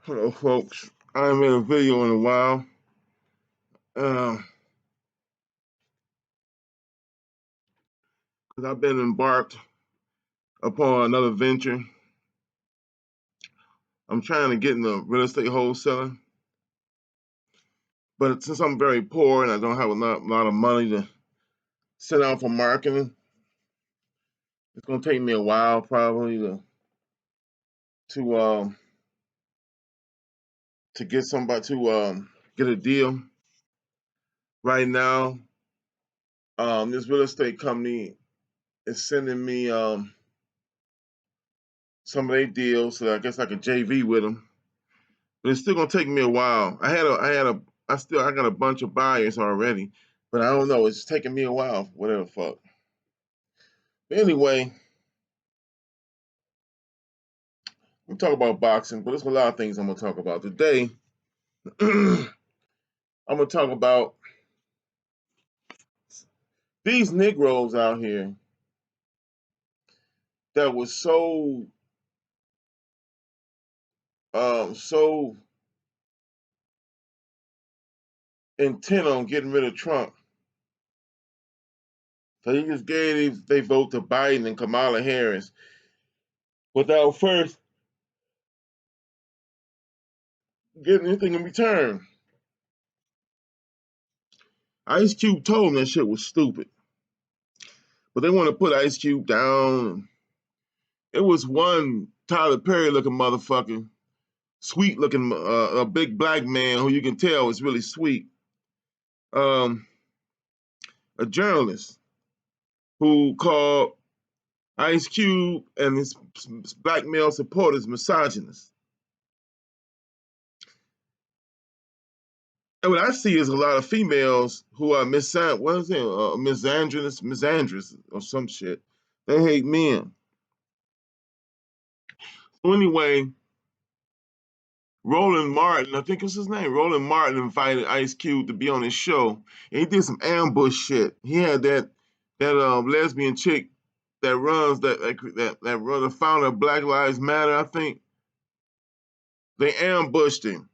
Hello, folks. I haven't made a video in a while. Because I've been embarked upon another venture. I'm trying to get into real estate wholesaling. But since I'm very poor and I don't have a lot of money to send out for marketing, it's going to take me a while probably to get somebody to get a deal. Right now, this real estate company is sending me some of their deals, so I guess I can JV with them. But it's still gonna take me a while. I got a bunch of buyers already, but I don't know. It's taking me a while. Whatever the fuck. But anyway, we talk about boxing, but there's a lot of things I'm gonna talk about today. I'm gonna talk about these Negroes out here that was so intent on getting rid of Trump. So he just gave they vote to Biden and Kamala Harris without first getting anything in return. Ice Cube told him that shit was stupid. But they want to put Ice Cube down. It was one Tyler Perry looking motherfucker, sweet looking, a big black man who you can tell is really sweet. Um, a journalist who called Ice Cube and his black male supporters misogynist. And what I see is a lot of females who are misandrous or some shit. They hate men. So anyway, Roland Martin, I think it's his name. Roland Martin invited Ice Cube to be on his show, and he did some ambush shit. He had that lesbian chick that runs that run the founder of Black Lives Matter. I think they ambushed him.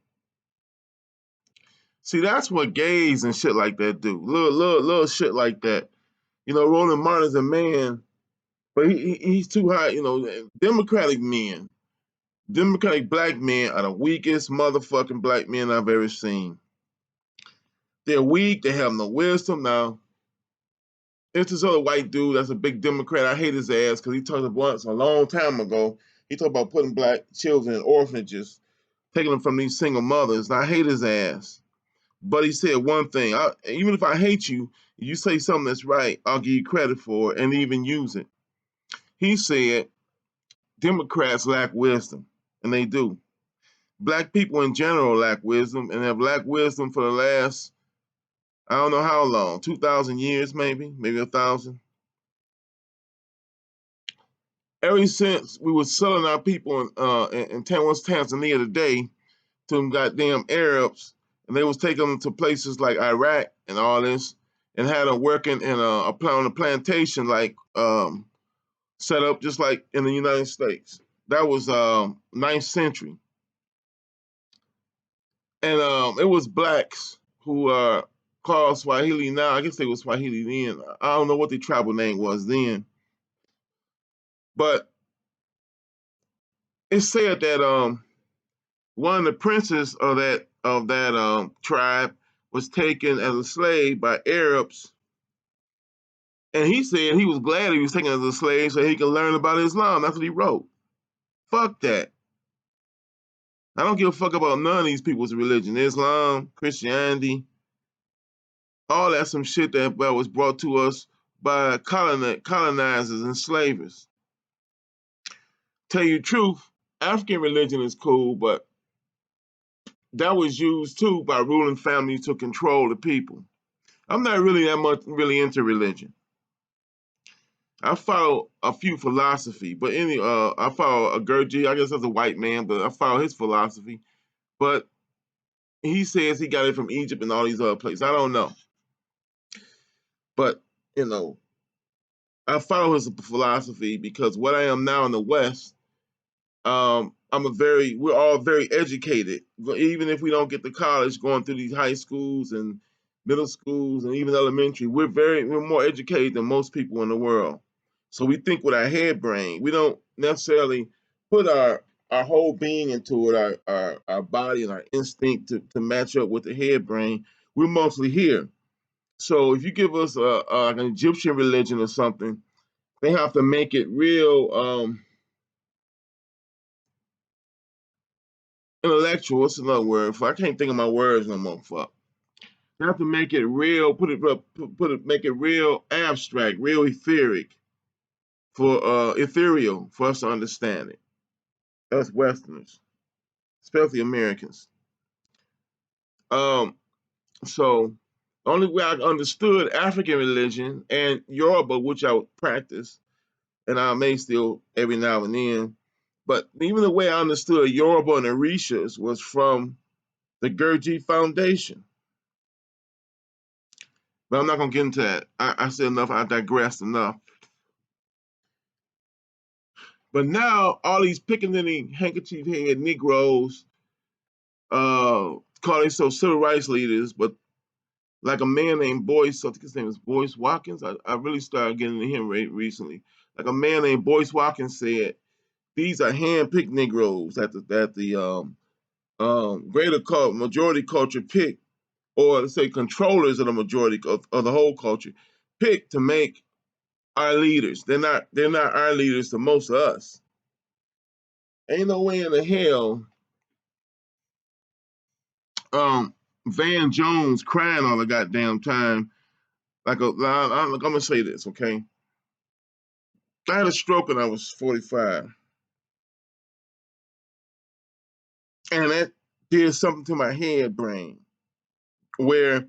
See, that's what gays and shit like that do. Little shit like that. You know, Roland Martin's a man, but he's too high. You know, Democratic black men are the weakest motherfucking black men I've ever seen. They're weak. They have no wisdom. Now, it's this other white dude that's a big Democrat. I hate his ass because he talked once a long time ago. He talked about putting black children in orphanages, taking them from these single mothers. And I hate his ass. But he said one thing. Even if I hate you, you say something that's right, I'll give you credit for it and even use it. He said Democrats lack wisdom, and they do. Black people in general lack wisdom and have lacked wisdom for the last, I don't know how long, 2,000 years maybe 1,000. Ever since we were selling our people in Tanzania today to them goddamn Arabs, and they was taking them to places like Iraq and all this, and had them working on a plantation like set up just like in the United States. That was 9th century, and it was blacks who are called Swahili now. I guess they were Swahili then. I don't know what the tribal name was then, but it said that one of the princes of that tribe was taken as a slave by Arabs, and he said he was glad he was taken as a slave so he could learn about Islam. That's what he wrote. Fuck that. I don't give a fuck about none of these people's religion. Islam, Christianity, all that some shit that was brought to us by colonizers and slavers. Tell you the truth, African religion is cool, but that was used too by ruling families to control the people. I'm not really that much really into religion. I follow a few philosophy, but I follow a Gurdjieff. I guess that's a white man, but I follow his philosophy. But he says he got it from Egypt and all these other places. I don't know, but you know, I follow his philosophy because what I am now in the West we're all very educated. Even if we don't get to college, going through these high schools and middle schools and even elementary, we're more educated than most people in the world. So we think with our head brain. We don't necessarily put our whole being into it, our body and our instinct to match up with the head brain. We're mostly here. So if you give us an Egyptian religion or something, they have to make it real intellectual. What's another word for? I can't think of my words no more. Fuck. They have to make it real. Make it real abstract, real ethereal for us to understand it. Us Westerners, especially Americans. Um, so the only way I understood African religion and Yoruba, which I would practice, and I may still every now and then, but even the way I understood Yoruba and Orishas was from the Gurji Foundation. But I'm not gonna get into that. I said enough. I digressed enough. But now all these pickaninny handkerchief head Negroes call themselves civil rights leaders, but like a man named Boyce, I think his name is Boyce Watkins. I really started getting into him recently. Like a man named Boyce Watkins said, these are hand-picked Negroes that the greater majority culture picked, or let's say controllers of the majority of the whole culture, picked to make our leaders. They're not our leaders to most of us. Ain't no way in the hell Van Jones crying all the goddamn time. I'm gonna say this, okay? I had a stroke when I was 45, and that did something to my head brain. Where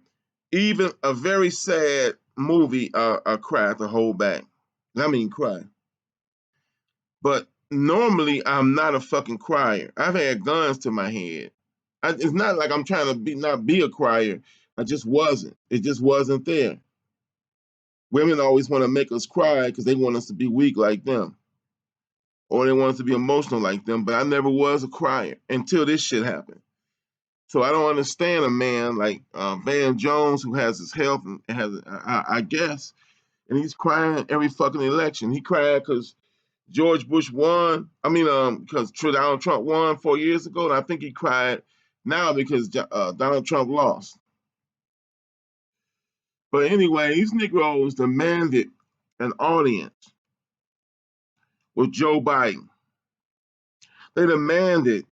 even a very sad movie, I cried to hold back. I mean, cry. But normally, I'm not a fucking crier. I've had guns to my head. It's not like I'm trying to not be a crier. I just wasn't. It just wasn't there. Women always want to make us cry because they want us to be weak like them, or they want us to be emotional like them. But I never was a crier until this shit happened. So I don't understand a man like Van Jones who has his health and has, I guess, and he's crying every fucking election. He cried because George Bush won. I mean, because Donald Trump won 4 years ago, and I think he cried now because Donald Trump lost. But anyway, these Negroes demanded an audience with Joe Biden. They demanded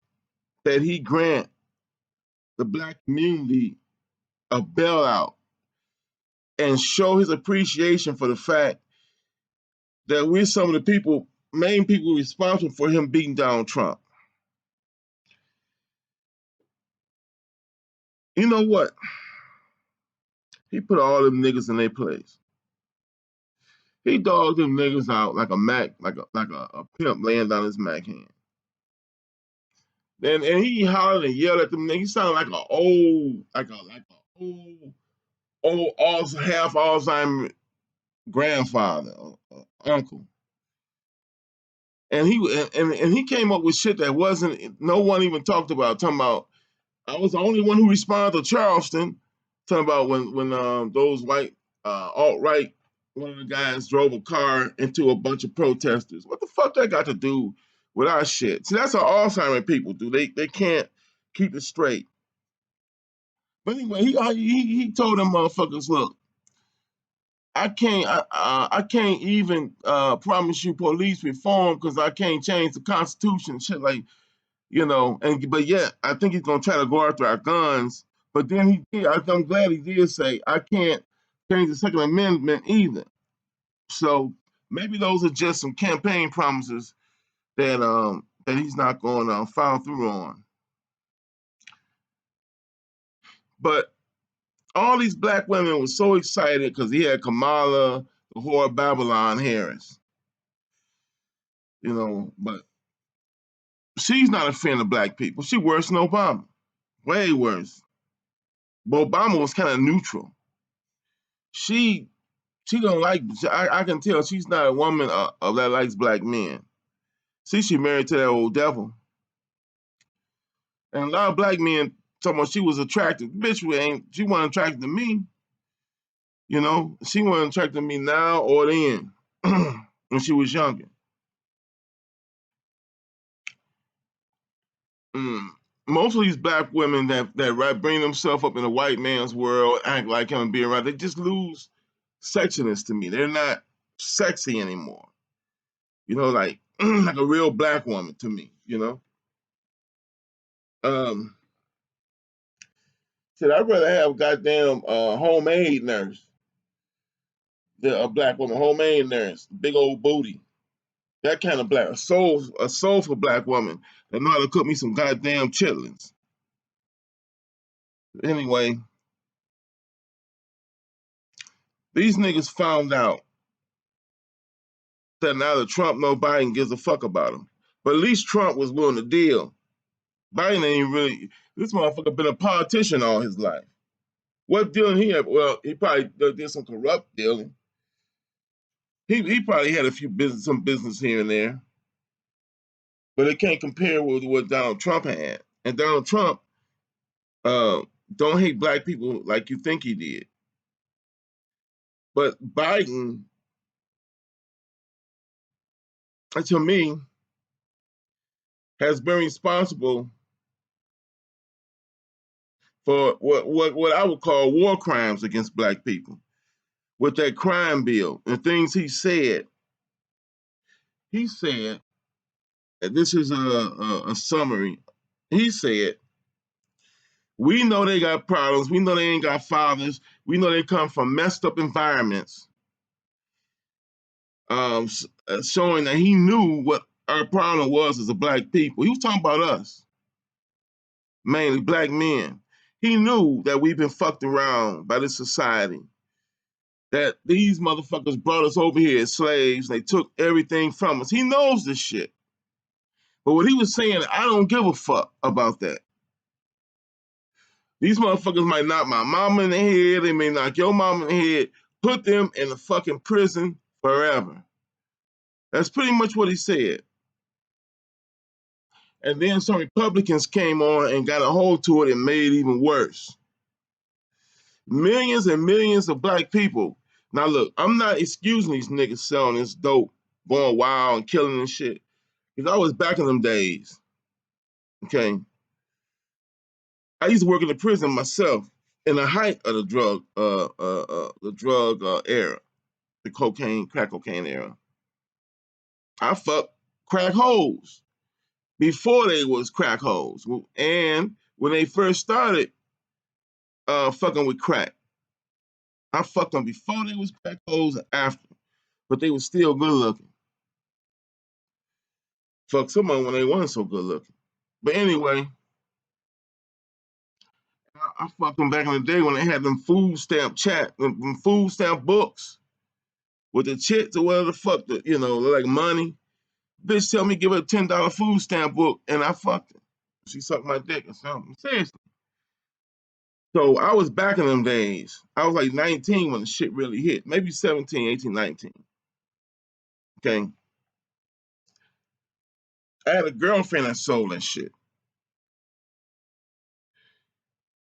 that he grant the black community a bailout and show his appreciation for the fact that we're some of the main people responsible for him beating Donald Trump. You know what? He put all them niggas in their place. He dogged them niggas out like a Mac, like a pimp laying down his Mac hand. And he hollered and yelled at them niggas. He sounded like an old, half Alzheimer grandfather, uncle. And he came up with shit that wasn't no one even talked about. Talking about I was the only one who responded to Charleston. Talking about when those white alt right, one of the guys drove a car into a bunch of protesters. What the fuck that got to do with our shit? See, that's what Alzheimer people do. They can't keep it straight. But anyway, he told them motherfuckers, look, I can't even promise you police reform because I can't change the Constitution, shit like but yet I think he's gonna try to go after our guns. But then he did. I'm glad he did say I can't change the Second Amendment either. So maybe those are just some campaign promises that he's not going to follow through on. But all these black women were so excited because he had Kamala, the whore Babylon Harris, but she's not a fan of black people. She worse than Obama, way worse. But Obama was kind of neutral. She don't like. I can tell she's not a woman that likes black men. See, she married to that old devil. And a lot of black men talking about she was attractive. Bitch, she wasn't attracted to me. You know, she wasn't attracted to me now or then when she was younger. Mm. Most of these black women that bring themselves up in a white man's world, act like him and be around, they just lose sexiness to me. They're not sexy anymore. You know, like like a real black woman to me. You know, um, said I'd rather have goddamn homemade nurse than a black woman, homemade nurse, big old booty. That kind of black, a soulful black woman that know how to cook me some goddamn chitlins. Anyway, these niggas found out that neither Trump nor Biden gives a fuck about him. But at least Trump was willing to deal. Biden ain't really, this motherfucker been a politician all his life. What dealing he had? Well, he probably did some corrupt dealing. He probably had some business here and there, but it can't compare with what Donald Trump had. And Donald Trump uh, don't hate black people like you think he did. But Biden, to me, has been responsible for what I would call war crimes against black people. With that crime bill and things he said, and this is a summary, he said, we know they got problems, we know they ain't got fathers, we know they come from messed up environments, showing that he knew what our problem was as a black people. He was talking about us, mainly black men. He knew that we've been fucked around by this society, that these motherfuckers brought us over here as slaves. They took everything from us. He knows this shit. But what he was saying, I don't give a fuck about that. These motherfuckers might knock my mama in the head. They may knock your mama in the head. Put them in the fucking prison forever. That's pretty much what he said. And then some Republicans came on and got a hold to it and made it even worse. Millions and millions of black people. Now look, I'm not excusing these niggas selling this dope, going wild and killing and shit. Because I was back in them days. Okay. I used to work in the prison myself in the height of the drug era, the crack cocaine era. I fucked crack hoes before they was crack hoes, and when they first started fucking with crack, I fucked them before they was crack hoes and after, but they was still good looking. Fuck some of them when they weren't so good looking. But anyway, I fucked them back in the day when they had them food stamp them food stamp books with the chits or whatever the fuck, like money. Bitch tell me give her a $10 food stamp book and I fucked her. She sucked my dick or something. Seriously. So I was back in them days. I was like 19 when the shit really hit. Maybe 17, 18, 19. Okay. I had a girlfriend that sold that shit.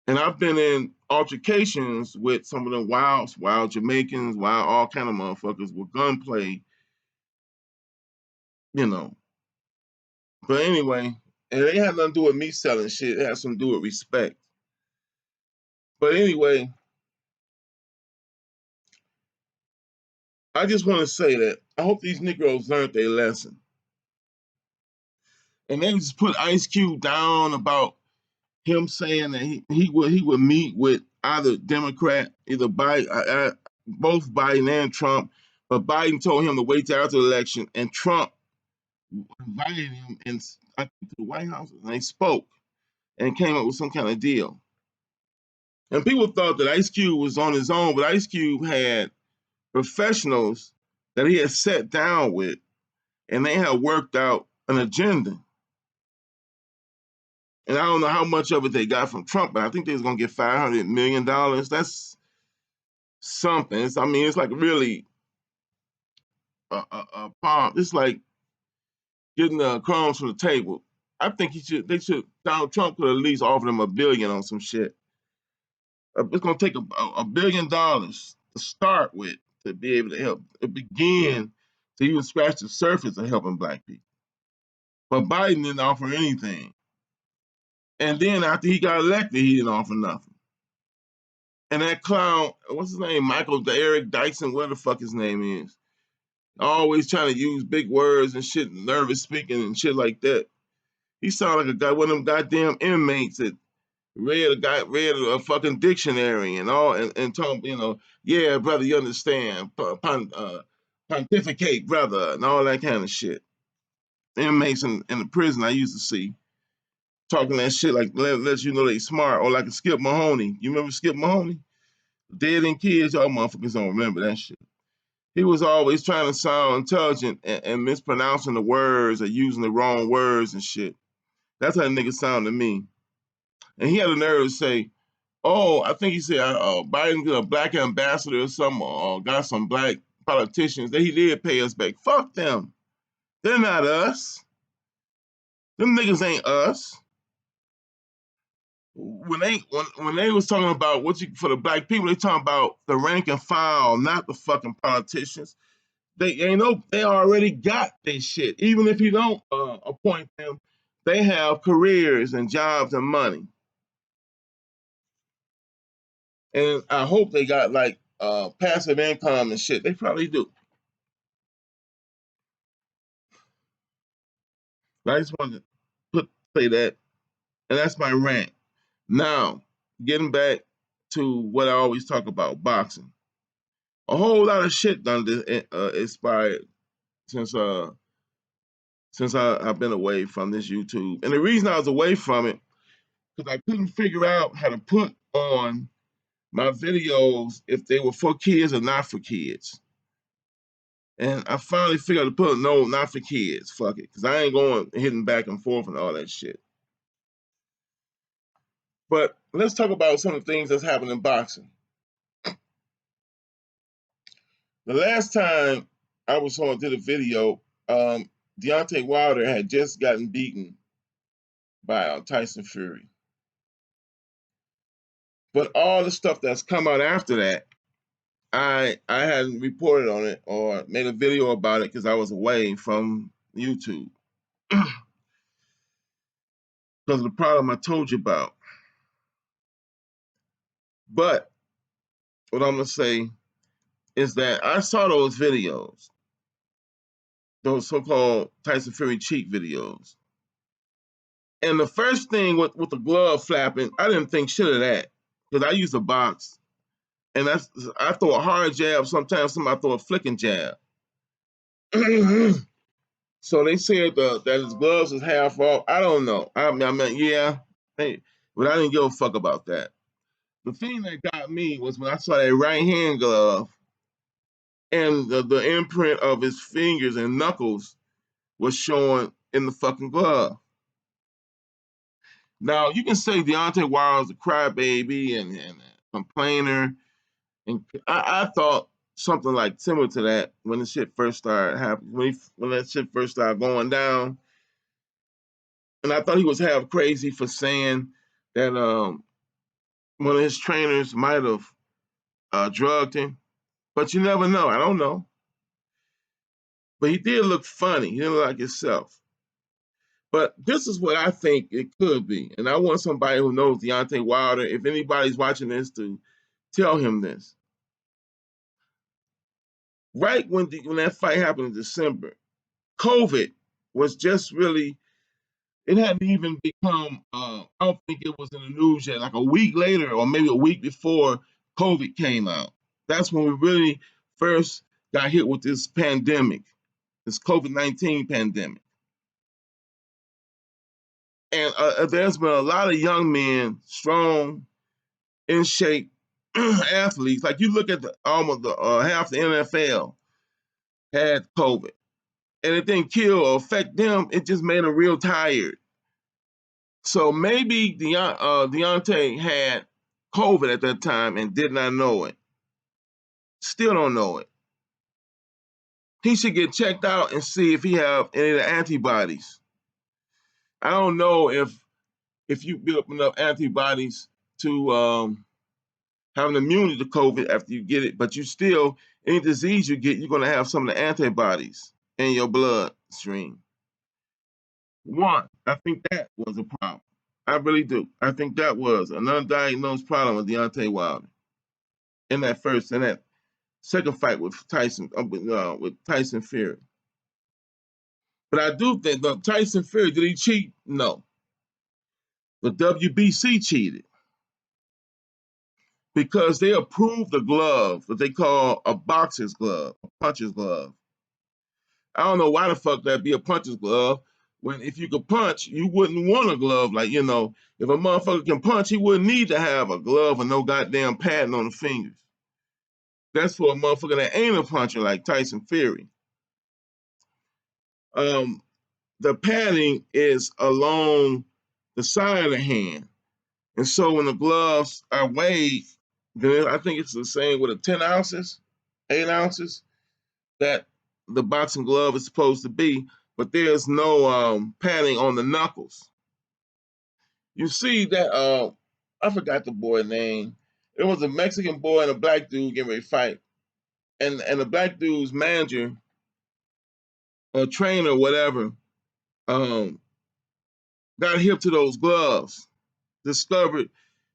And I've been in altercations with some of them wild Jamaicans, wild all kind of motherfuckers with gunplay, you know. But anyway, and it had nothing to do with me selling shit. It had something to do with respect. But anyway, I just want to say that I hope these Negroes learned their lesson. And they just put Ice Cube down about him saying that he would meet with either Democrat, either Biden, both Biden and Trump. But Biden told him to wait till after the election, and Trump invited him I think, to the White House, and they spoke and came up with some kind of deal. And people thought that Ice Cube was on his own, but Ice Cube had professionals that he had sat down with, and they had worked out an agenda. And I don't know how much of it they got from Trump, but I think they was gonna get $500 million. That's something. It's like really a palm. It's like getting the crumbs from the table. I think Donald Trump could at least offer them $1 billion on some shit. It's gonna take $1 billion to start with to be able to help, to begin to even scratch the surface of helping black people. But Biden didn't offer anything. And then after he got elected, he didn't offer nothing. And that clown, what's his name? Eric Dyson, whatever the fuck his name is. Always trying to use big words and shit, nervous speaking and shit like that. He sounded like a guy, one of them goddamn inmates that read a fucking dictionary and all, and told, yeah, brother, you understand, pontificate, brother, and all that kind of shit. Inmates in the prison I used to see talking that shit like let you know they smart, or like a Skip Mahoney. You remember Skip Mahoney? Dead End Kids, y'all motherfuckers don't remember that shit. He was always trying to sound intelligent and mispronouncing the words or using the wrong words and shit. That's how the nigga sound to me. And he had a nerve to say, oh, I think he said Biden's a black ambassador or something, or got some black politicians that he did pay us back. Fuck them. They're not us. Them niggas ain't us. When they was talking about for the black people, they talking about the rank and file, not the fucking politicians. They already got their shit. Even if you don't appoint them, they have careers and jobs and money. And I hope they got like passive income and shit. They probably do. But I just wanted to say that, and that's my rant. Now, getting back to what I always talk about, boxing. A whole lot of shit done inspired since I've been away from this YouTube. And the reason I was away from it, because I couldn't figure out how to put on my videos if they were for kids or not for kids. And I finally figured out to put no, not for kids. Fuck it. Because I ain't going hitting back and forth and all that shit. But let's talk about some of the things that's happened in boxing. The last time I did a video, Deontay Wilder had just gotten beaten by Tyson Fury. But all the stuff that's come out after that, I hadn't reported on it or made a video about it because I was away from YouTube. Because of the problem I told you about. But what I'm going to say is that I saw those videos, those so-called Tyson Fury cheat videos. And the first thing with the glove flapping, I didn't think shit of that because I used a box. And I throw a hard jab, sometimes I throw a flicking jab. So they said that his gloves is half off. I don't know. I mean, yeah, but I didn't give a fuck about that. The thing that got me was when I saw that right hand glove and the imprint of his fingers and knuckles was showing in the fucking glove. Now, you can say Deontay Wilder's a crybaby and a complainer. And I thought something like similar to that when the shit first started happening, when that shit first started going down. And I thought he was half crazy for saying that one of his trainers might have drugged him. But you never know. I don't know. But he did look funny. He didn't look like himself. But this is what I think it could be. And I want somebody who knows Deontay Wilder, if anybody's watching this, to tell him this. Right when that fight happened in December, COVID was just really, it hadn't even become, I don't think it was in the news yet, like a week later or maybe a week before COVID came out. That's when we really first got hit with this pandemic, this COVID-19 pandemic. And there's been a lot of young men, strong, in shape athletes. Like you look at almost half the NFL had COVID. And it didn't kill or affect them. It just made them real tired. So maybe Deontay had COVID at that time and did not know it. Still don't know it. he should get checked out and see if he have any of the antibodies. I don't know if you build up enough antibodies to have an immunity to COVID after you get it, but you still, any disease you get, you're going to have some of the antibodies in your bloodstream. One, I think that was a problem. I really do. I think that was an undiagnosed problem with Deontay Wilder in that second fight with Tyson Fury. But I do think Tyson Fury, did he cheat? No. The WBC cheated because they approved a glove that they call a boxer's glove, a puncher's glove. I don't know why the fuck that'd be a puncher's glove when if you could punch, you wouldn't want a glove. Like, if a motherfucker can punch, he wouldn't need to have a glove or no goddamn padding on the fingers. That's for a motherfucker that ain't a puncher like Tyson Fury. The padding is along the side of the hand. And so when the gloves are weighed, then I think it's the same with 10 ounces, 8 ounces, that the boxing glove is supposed to be, but there's no padding on the knuckles. You see that, I forgot the boy's name. It was a Mexican boy and a black dude getting ready to fight. And the black dude's manager or trainer or whatever got hip to those gloves, discovered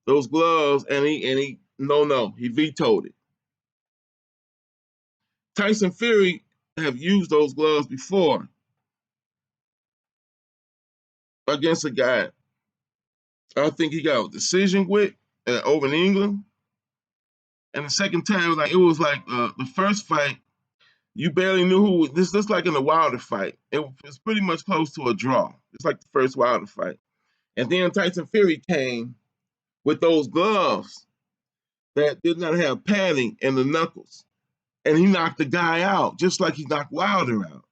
those gloves, and he vetoed it. Tyson Fury have used those gloves before against a guy I think he got a decision with over in England. And the second time, it was like the first fight, you barely knew who. This like in the Wilder fight. It was pretty much close to a draw. It's like the first Wilder fight. And then Tyson Fury came with those gloves that did not have padding in the knuckles. And he knocked the guy out, just like he knocked Wilder out.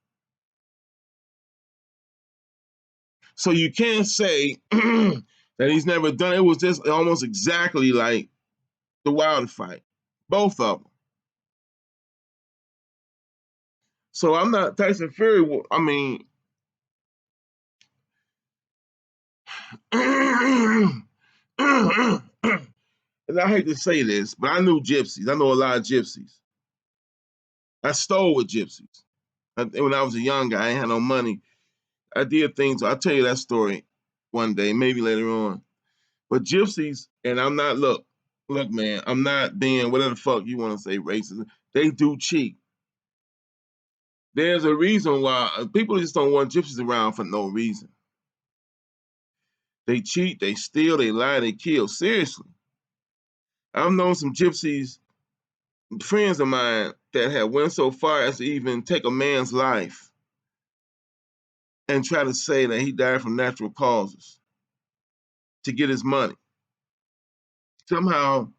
So you can't say that he's never done it. It was just almost exactly like the Wilder fight, both of them. So I'm not Tyson Fury. I mean, and I hate to say this, but I knew gypsies. I know a lot of gypsies. I stole with gypsies. When I was a young guy, I ain't had no money. I did things. I'll tell you that story one day, maybe later on. But gypsies, and I'm not, look, man, I'm not being whatever the fuck you want to say racist. They do cheat. There's a reason why people just don't want gypsies around for no reason. They cheat, they steal, they lie, they kill. Seriously. I've known some gypsies, friends of mine, that have went so far as to even take a man's life and try to say that he died from natural causes to get his money. Somehow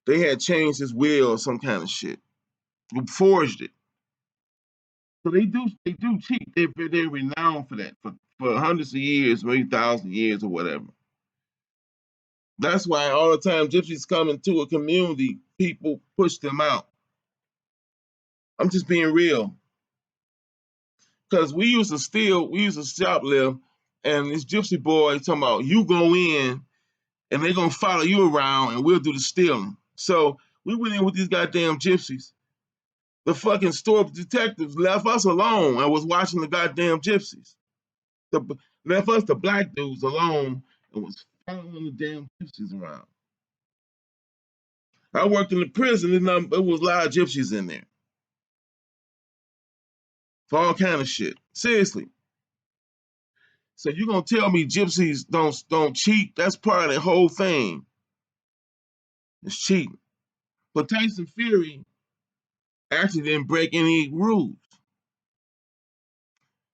they had changed his will or some kind of shit, forged it. So they do cheat. They're renowned for that for hundreds of years, maybe 1,000 years or whatever. That's why all the time gypsies come into a community, people push them out. I'm just being real. Because we used to shoplift, and this gypsy boy talking about you go in and they're gonna follow you around and we'll do the stealing. So we went in with these goddamn gypsies. The fucking store detectives left us alone and was watching the goddamn gypsies. Left us, the black dudes, alone and was following the damn gypsies around. I worked in the prison, and it was a lot of gypsies in there for all kind of shit. Seriously. So you gonna tell me gypsies don't cheat? That's part of the whole thing. It's cheating. But Tyson Fury actually didn't break any rules.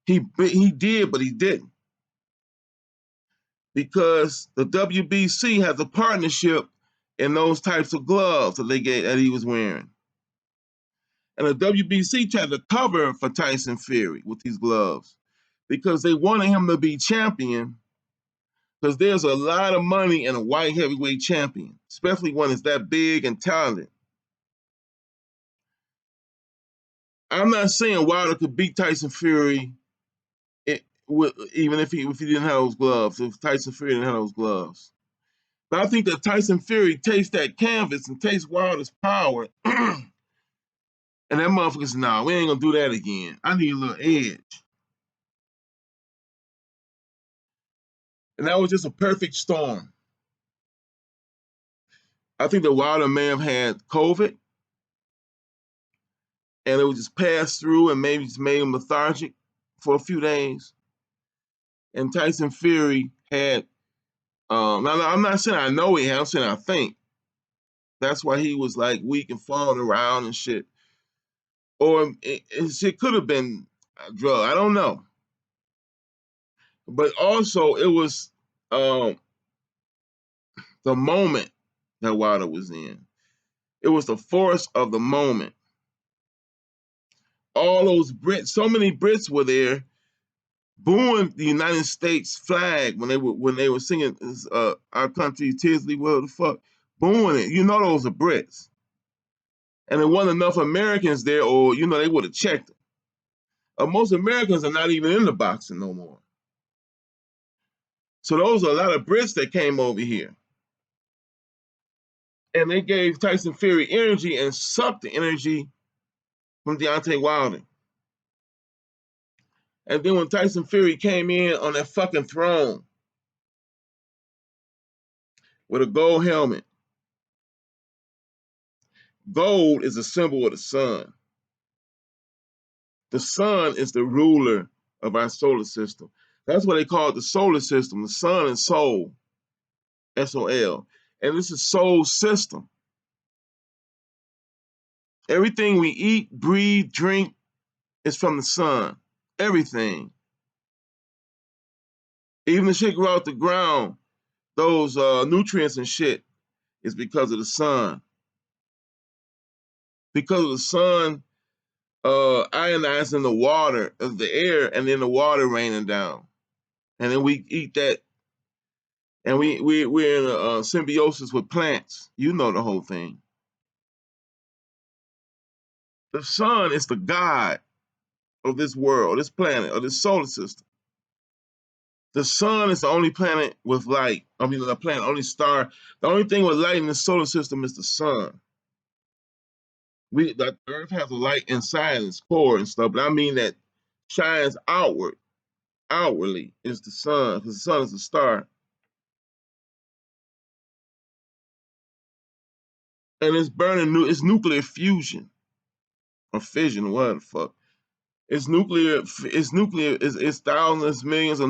He did, but he didn't. Because the WBC has a partnership in those types of gloves that he was wearing. And the WBC tried to cover for Tyson Fury with these gloves because they wanted him to be champion, because there's a lot of money in a white heavyweight champion, especially one that's that big and talented. I'm not saying Wilder could beat Tyson Fury even if he didn't have those gloves, if Tyson Fury didn't have those gloves. But I think that Tyson Fury takes that canvas and takes Wilder's power, and that motherfucker said, nah, we ain't gonna do that again. I need a little edge. And that was just a perfect storm. I think that Wilder may have had COVID, and it would just pass through and maybe just made him lethargic for a few days. And Tyson Fury had, now I'm not saying I know he had, I'm saying I think. That's why he was like weak and falling around and shit. Or it could have been a drug. I don't know. But also, it was um, the moment that Wilder was in. It was the force of the moment. All those Brits, so many Brits were there, booing the United States flag when they were singing "Our Country, Tisley, what the fuck," booing it. You know those are Brits, and there wasn't enough Americans there, or they would have checked it. Most Americans are not even into boxing no more. So those are a lot of Brits that came over here. And they gave Tyson Fury energy and sucked the energy from Deontay Wilder. And then when Tyson Fury came in on that fucking throne with a gold helmet, gold is a symbol of the sun. The sun is the ruler of our solar system. That's what they call it, the solar system, the sun and soul, S-O-L. And this is soul system. Everything we eat, breathe, drink is from the sun. Everything. Even the shit grow out the ground, those nutrients and shit, is because of the sun. Because of the sun ionizing the water, of the air, and then the water raining down. And then we eat that, and we're in a symbiosis with plants. You know the whole thing. The sun is the god of this world, this planet, or this solar system. The sun is the only planet with light. I mean, the planet, only star. The only thing with light in the solar system is the sun. The Earth has a light inside its core and stuff, but I mean that shines outwardly is the sun, because the sun is a star. And it's burning it's nuclear fusion or fission, what the fuck. It's thousands, millions of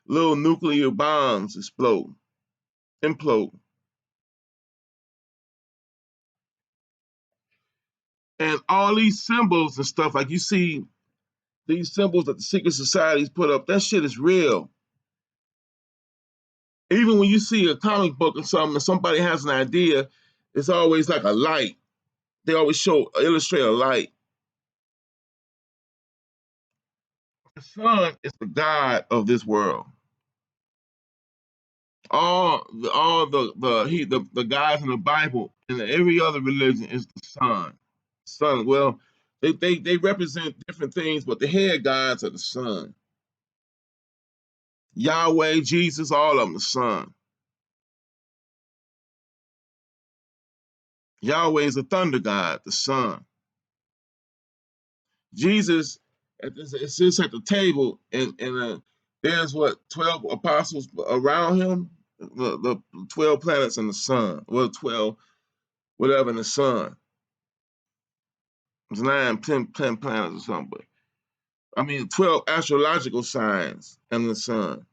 little nuclear bombs implode. And all these symbols and stuff, like you see these symbols that the secret societies put up, that shit is real. Even when you see a comic book or something and somebody has an idea, it's always like a light. They always illustrate a light. The sun is the god of this world. The guys in the Bible and every other religion is the sun. Sun. Well, they represent different things, but the head gods are the sun. Yahweh, Jesus, all of them the sun. Yahweh is the thunder god, the sun. Jesus, it sits at the table, and there's 12 apostles around him, the 12 planets in the sun, well, 12 whatever in the sun. It's 9, 10 planets or something, but I mean 12 astrological signs in the sun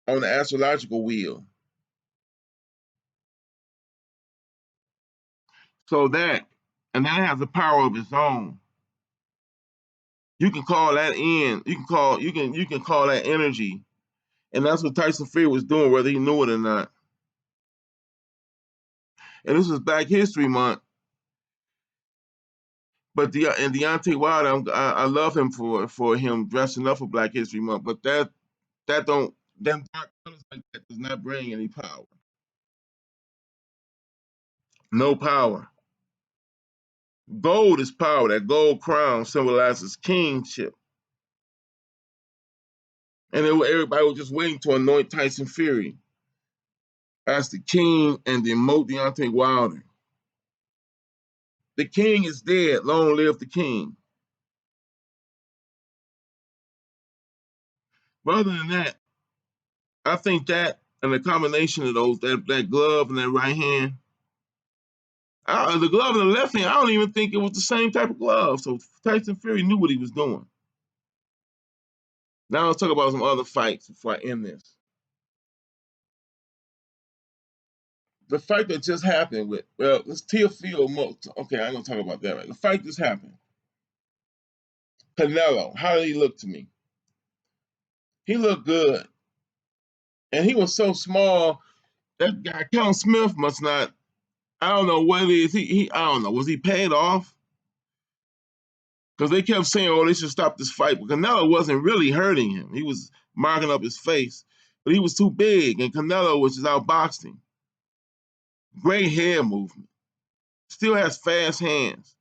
on the astrological wheel. So and that has a power of its own. You can call that in. You can call that energy, and that's what Tyson Fury was doing, whether he knew it or not. And this was Black History Month. But Deontay Wilder, I love him for him dressing up for Black History Month. But that don't them dark colors like that does not bring any power. No power. Gold is power. That gold crown symbolizes kingship. And everybody was just waiting to anoint Tyson Fury as the king and demote Deontay Wilder. The king is dead. Long live the king. But other than that, I think that and the combination of those, that glove and that right hand, the glove in the left hand, I don't even think it was the same type of glove. So Tyson Fury knew what he was doing. Now let's talk about some other fights before I end this. The fight that just happened with, well, let's Teofimo. Okay, I'm gonna talk about that. Right, the fight just happened. Canelo, how did he look to me? He looked good, and he was so small. That guy, Callum Smith, must not. I don't know what it is. I don't know. Was he paid off? Because they kept saying, "Oh, they should stop this fight." But Canelo wasn't really hurting him. He was marking up his face, but he was too big, and Canelo was just outboxing. Great hand movement. Still has fast hands.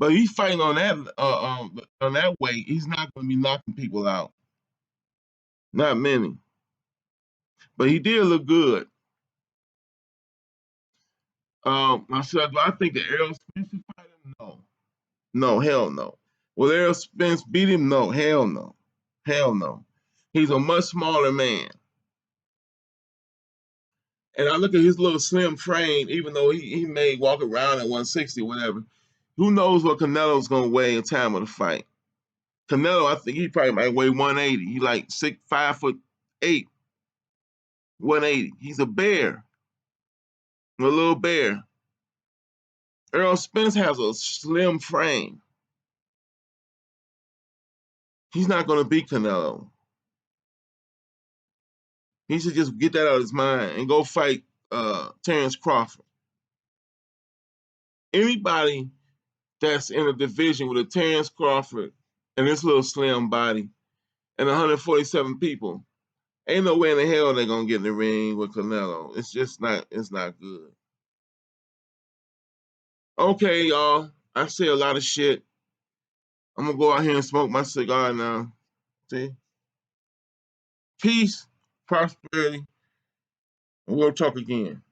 But he's fighting on that weight. He's not going to be knocking people out. Not many. But he did look good. Do I think that Errol Spence should fight him? No. No, hell no. Will Errol Spence beat him? No, hell no. Hell no. He's a much smaller man. And I look at his little slim frame, even though he may walk around at 160 or whatever. Who knows what Canelo's going to weigh in time of the fight? Canelo, I think he probably might weigh 180. He like 5'8", 180. He's a bear, a little bear. Errol Spence has a slim frame. He's not going to beat Canelo. He should just get that out of his mind and go fight Terrence Crawford. Anybody that's in a division with a Terrence Crawford and this little slim body and 147 people, ain't no way in the hell they're gonna get in the ring with Canelo. It's just not. It's not good. Okay, y'all. I say a lot of shit. I'm gonna go out here and smoke my cigar now. See? Peace, prosperity, and we'll talk again.